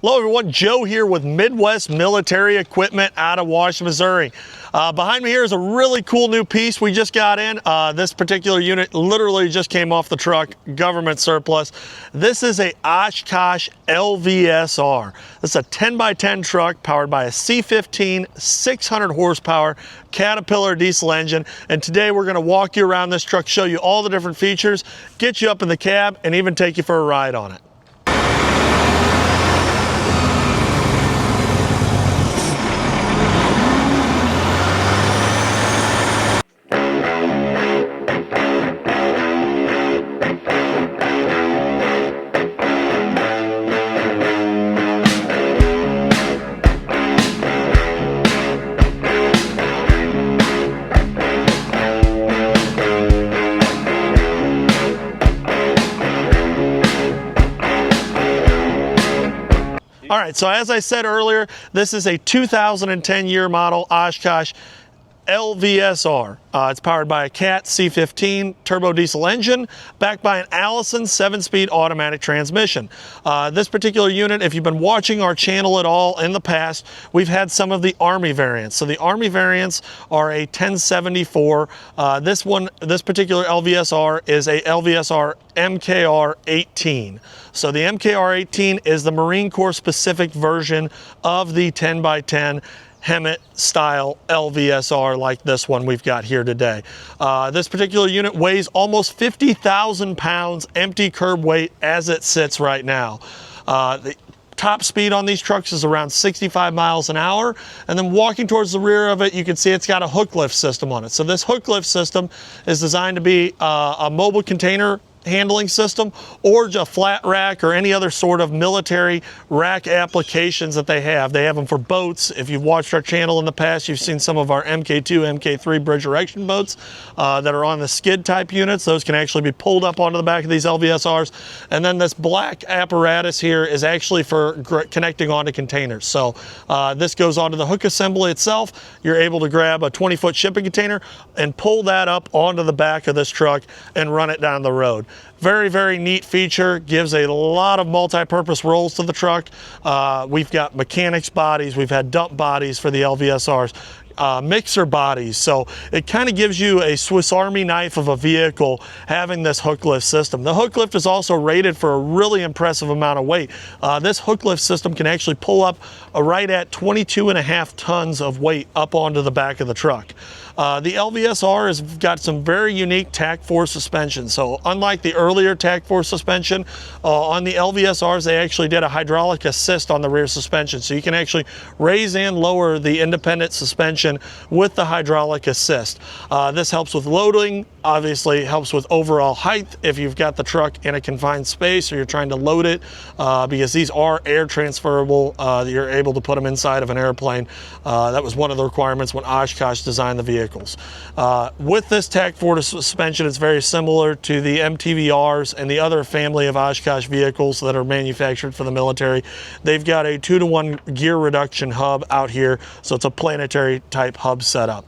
Hello everyone, Joe here with Midwest Military Equipment out of Washington, Missouri. Behind me here is a really cool new piece we just got in. This particular unit literally just came off the truck, government surplus. This is a Oshkosh LVSR. This is a 10x10 truck powered by a C15 600 horsepower Caterpillar diesel engine. And today we're going to walk you around this truck, show you all the different features, get you up in the cab, and even take you for a ride on it. All right, so as I said earlier, this is a 2010 year model Oshkosh LVSR. It's powered by a Cat C15 turbo diesel engine, backed by an Allison 7-speed automatic transmission. This particular unit, if you've been watching our channel at all in the past, we've had some of the Army variants. So the Army variants are a 1074. This particular LVSR is a LVSR MKR 18. So the MKR 18 is the Marine Corps specific version of the 10x10 HEMTT style LVSR like this one we've got here today. This particular unit weighs almost 50,000 pounds empty curb weight as it sits right now. The top speed on these trucks is around 65 miles an hour, and then walking towards the rear of it, you can see it's got a hook lift system on it. So this hook lift system is designed to be a mobile container handling system, or a flat rack, or any other sort of military rack applications that they have. They have them for boats. If you've watched our channel in the past, you've seen some of our MK2, MK3 bridge erection boats that are on the skid type units. Those can actually be pulled up onto the back of these LVSRs. And then this black apparatus here is actually for connecting onto containers. So this goes onto the hook assembly itself. You're able to grab a 20-foot shipping container and pull that up onto the back of this truck and run it down the road. Very, very neat feature. Gives a lot of multi-purpose roles to the truck. We've got mechanics bodies. We've had dump bodies for the LVSRs. Mixer bodies, so it kind of gives you a Swiss Army knife of a vehicle having this hook lift system. The hook lift is also rated for a really impressive amount of weight. This hook lift system can actually pull up right at 22.5 tons of weight up onto the back of the truck. The LVSR has got some very unique TAC4 suspension. So unlike the earlier TAC4 suspension, on the LVSRs, they actually did a hydraulic assist on the rear suspension. So you can actually raise and lower the independent suspension with the hydraulic assist. This helps with loading, obviously helps with overall height if you've got the truck in a confined space or you're trying to load it, because these are air transferable. You're able to put them inside of an airplane. That was one of the requirements when Oshkosh designed the vehicles. With this TAC4 suspension, it's very similar to the MTVRs and the other family of Oshkosh vehicles that are manufactured for the military. They've got a 2-to-1 gear reduction hub out here, so it's a planetary type hub setup.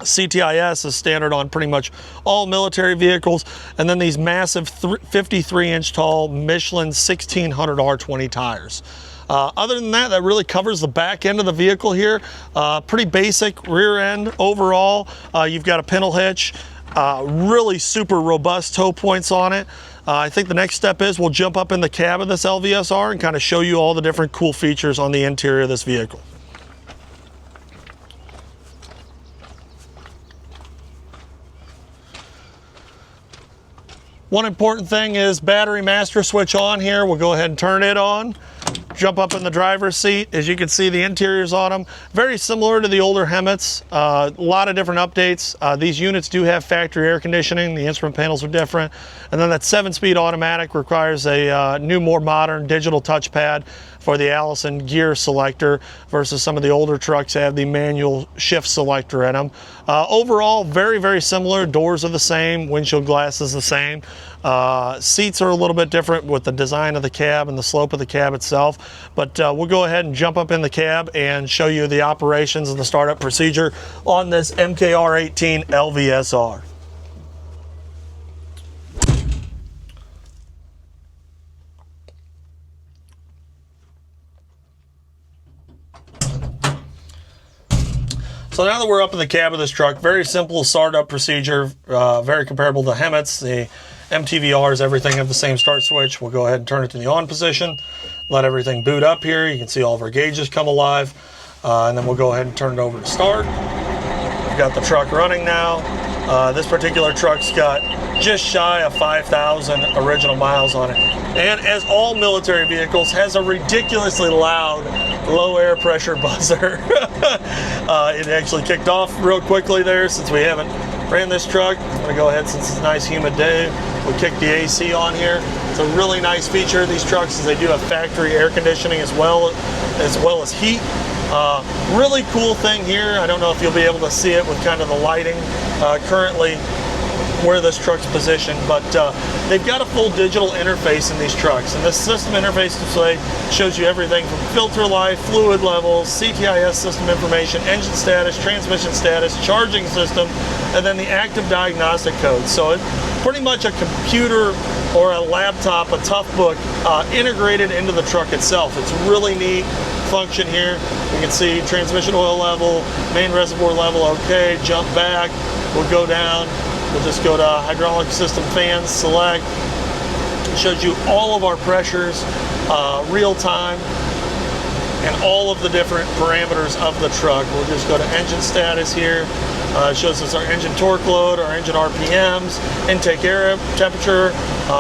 CTIS is standard on pretty much all military vehicles, and then these massive 53-inch tall Michelin 1600 R20 tires. Other than that, that really covers the back end of the vehicle here. Pretty basic rear end overall. You've got a pintle hitch, really super robust tow points on it. I think the next step is we'll jump up in the cab of this LVSR and kind of show you all the different cool features on the interior of this vehicle. One important thing is battery master switch on here. We'll go ahead and turn it on. Jump up in the driver's seat. As you can see, the interiors on them, very similar to the older HEMTTs. A lot of different updates. These units do have factory air conditioning. The instrument panels are different. And then that 7-speed automatic requires a new, more modern digital touchpad for the Allison gear selector versus some of the older trucks have the manual shift selector in them. Overall, very, very similar. Doors are the same. Windshield glass is the same. Seats are a little bit different with the design of the cab and the slope of the cab itself, but we'll go ahead and jump up in the cab and show you the operations and the startup procedure on this MKR 18 LVSR. So now that we're up in the cab of this truck, very simple startup procedure, very comparable to HEMTT's. The MTVRs, everything have the same start switch. We'll go ahead and turn it to the on position, let everything boot up here. You can see all of our gauges come alive, and then we'll go ahead and turn it over to start. We've got the truck running now. This particular truck's got just shy of 5,000 original miles on it. And as all military vehicles, has a ridiculously loud low air pressure buzzer. It actually kicked off real quickly there since we haven't ran this truck. I'm gonna go ahead, since it's a nice humid day, we'll kick the AC on here. It's a really nice feature of these trucks is they do have factory air conditioning as well as heat. Really cool thing here. I don't know if you'll be able to see it with kind of the lighting currently where this truck's positioned, but they've got a full digital interface in these trucks, and this system interface display shows you everything from filter life, fluid levels, CTIS system information, engine status, transmission status, charging system, and then the active diagnostic code. So it's pretty much a computer or a laptop, a tough book, integrated into the truck itself. It's really neat function here. You can see transmission oil level, main reservoir level, okay, jump back, we'll go down. We'll just go to hydraulic system fans, select. It shows you all of our pressures, real time, and all of the different parameters of the truck. We'll just go to engine status here. It shows us our engine torque load, our engine RPMs, intake air temperature,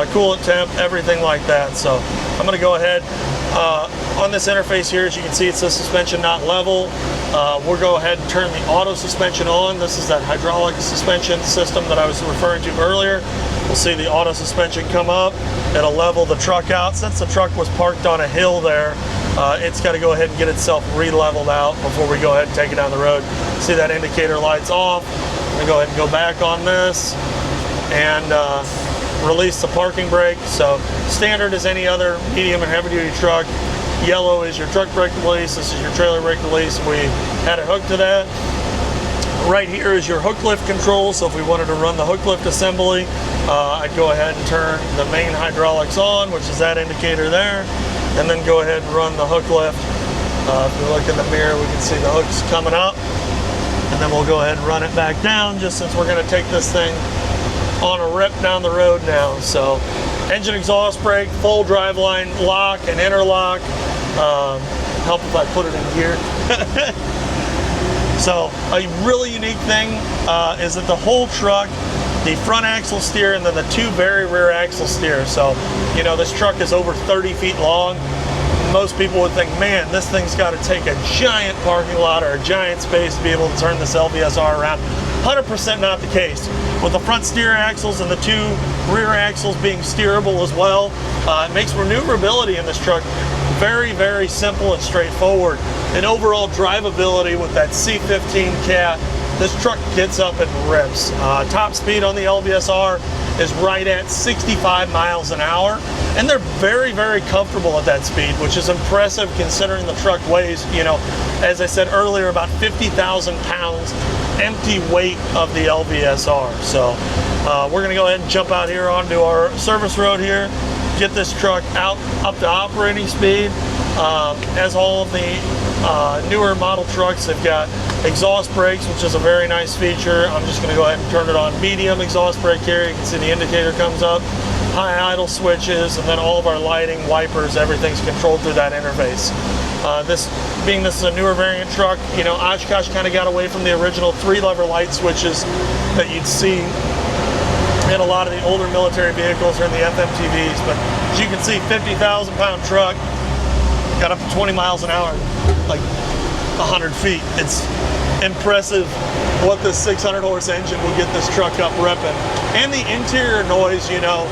coolant temp, everything like that. So I'm going to go ahead. On this interface here, as you can see, it's the suspension not level. We'll go ahead and turn the auto suspension on. This is that hydraulic suspension system that I was referring to earlier. We'll see the auto suspension come up. It'll level the truck out. Since the truck was parked on a hill there, it's got to go ahead and get itself re-leveled out before we go ahead and take it down the road. See that indicator light's off. I'm going to go ahead and go back on this and release the parking brake. So standard as any other medium and heavy duty truck. Yellow is your truck brake release. This is your trailer brake release. We had it hooked to that. Right here is your hook lift control. So if we wanted to run the hook lift assembly, I'd go ahead and turn the main hydraulics on, which is that indicator there, and then go ahead and run the hook lift. If we look in the mirror, we can see the hooks coming up, and then we'll go ahead and run it back down, just since we're going to take this thing on a rip down the road now. So engine exhaust brake, full driveline lock and interlock. Help if I put it in gear. So a really unique thing is that the whole truck, the front axle steer and then the two very rear axle steer. So, you know, this truck is over 30 feet long. Most people would think, man, this thing's got to take a giant parking lot or a giant space to be able to turn this LVSR around. 100% not the case. With the front steer axles and the two rear axles being steerable as well, it makes maneuverability in this truck very, very simple and straightforward. And overall drivability with that C15 cat, this truck gets up and rips. Top speed on the LVSR is right at 65 miles an hour. And they're very, very comfortable at that speed, which is impressive considering the truck weighs, you know, as I said earlier, about 50,000 pounds empty weight of the LVSR. So we're gonna go ahead and jump out here onto our service road here, get this truck out up to operating speed. As all of the newer model trucks, they've got exhaust brakes, which is a very nice feature. I'm just gonna go ahead and turn it on medium exhaust brake here. You can see the indicator comes up, high idle switches, and then all of our lighting, wipers, everything's controlled through that interface. This is a newer variant truck, you know, Oshkosh kind of got away from the original 3-lever light switches that you'd see in a lot of the older military vehicles or in the FMTVs. But as you can see, 50,000 pound truck, got up to 20 miles an hour, like 100 feet. It's impressive what this 600 horse engine will get this truck up repping. And the interior noise, you know,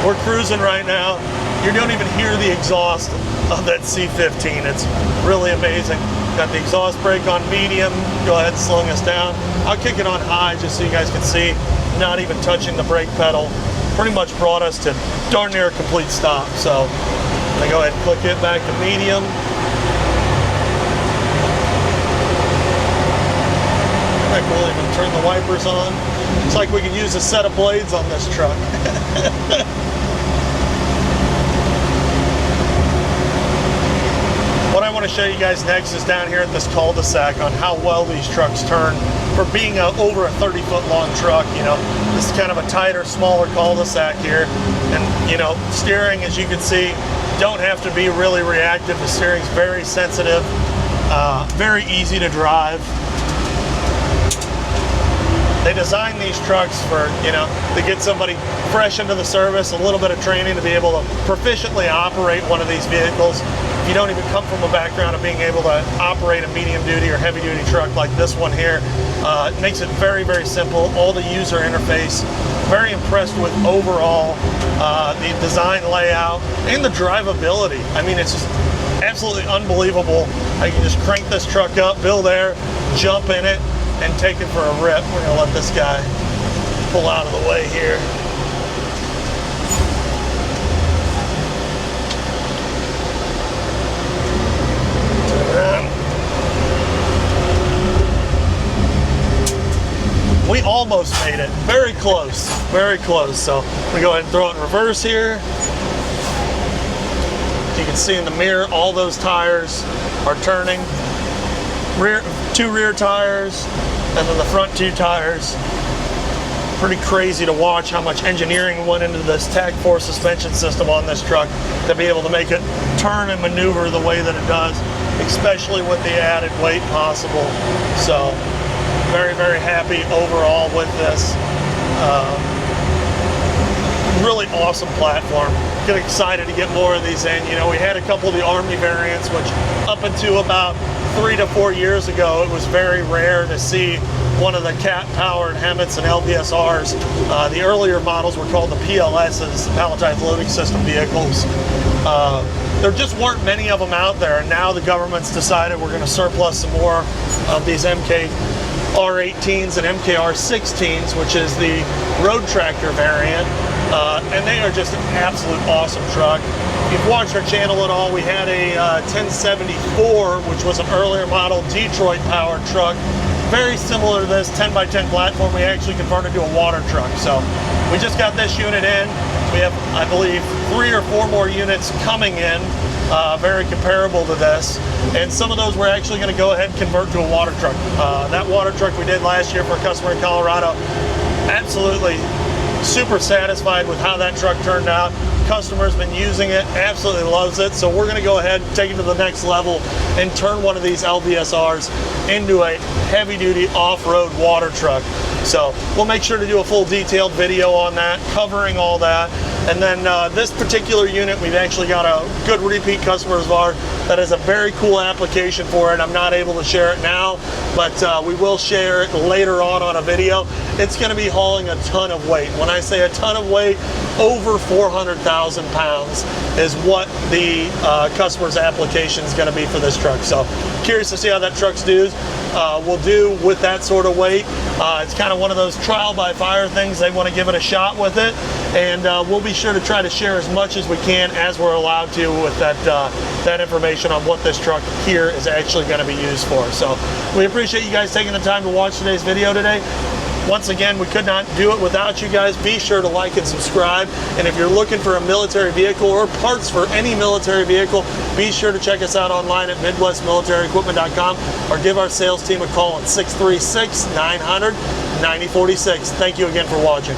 we're cruising right now. You don't even hear the exhaust of that C15. It's really amazing. Got the exhaust brake on medium. Go ahead and slowing us down. I'll kick it on high just so you guys can see, not even touching the brake pedal. Pretty much brought us to darn near a complete stop. So I go ahead and click it back to medium. Heck, we'll even turn the wipers on. It's like we can use a set of blades on this truck. What I want want to show you guys next is down here at this cul-de-sac on how well these trucks turn for being over a 30-foot long truck. You know, this is kind of a tighter, smaller cul-de-sac here. And, you know, steering, as you can see, don't have to be really reactive. The steering's very sensitive, very easy to drive. They designed these trucks for, you know, to get somebody fresh into the service, a little bit of training to be able to proficiently operate one of these vehicles. If you don't even come from a background of being able to operate a medium duty or heavy duty truck like this one here, it makes it very, very simple. All the user interface, very impressed with overall the design layout and the drivability. I mean, it's just absolutely unbelievable. I can just crank this truck up, Bill there, jump in it, and take it for a rip. We're gonna let this guy pull out of the way here. We almost made it. Very close, very close. So we go ahead and throw it in reverse here. You can see in the mirror, all those tires are turning. Two rear tires, and then the front two tires. Pretty crazy to watch how much engineering went into this tag force suspension system on this truck to be able to make it turn and maneuver the way that it does, especially with the added weight possible. So very, very happy overall with this. Really awesome platform. Get excited to get more of these in. You know, we had a couple of the Army variants, which up until about 3 to 4 years ago, it was very rare to see one of the cat-powered HEMTTs and LVSRs. The earlier models were called the PLSs, palletized loading system vehicles. There just weren't many of them out there, and now the government's decided we're going to surplus some more of these MKR18s and MKR16s, which is the road tractor variant. And they are just an absolute awesome truck. If you've watched our channel at all, we had a 1074, which was an earlier model Detroit powered truck. Very similar to this 10x10 platform. We actually converted to a water truck. So we just got this unit in. We have, I believe, 3 or 4 more units coming in, very comparable to this. And some of those we're actually going to go ahead and convert to a water truck. That water truck we did last year for a customer in Colorado, absolutely super satisfied with how that truck turned out. Customer's been using it, absolutely loves it. So we're going to go ahead and take it to the next level and turn one of these LVSRs into a heavy-duty off-road water truck. So we'll make sure to do a full detailed video on that, covering all that. And then this particular unit, we've actually got a good repeat customer of ours that has a very cool application for it. I'm not able to share it now, but we will share it later on a video. It's going to be hauling a ton of weight. When I say a ton of weight, over 400,000 pounds is what the customer's application is going to be for this truck. So curious to see how that truck's will do with that sort of weight. It's kind of one of those trial by fire things. They want to give it a shot with it, and we'll be sure to try to share as much as we can as we're allowed to with that information on what this truck here is actually going to be used for. So we appreciate you guys taking the time to watch today's video today. Once again, we could not do it without you guys. Be sure to like and subscribe. And if you're looking for a military vehicle or parts for any military vehicle, be sure to check us out online at MidwestMilitaryEquipment.com or give our sales team a call at 636-900-9046. Thank you again for watching.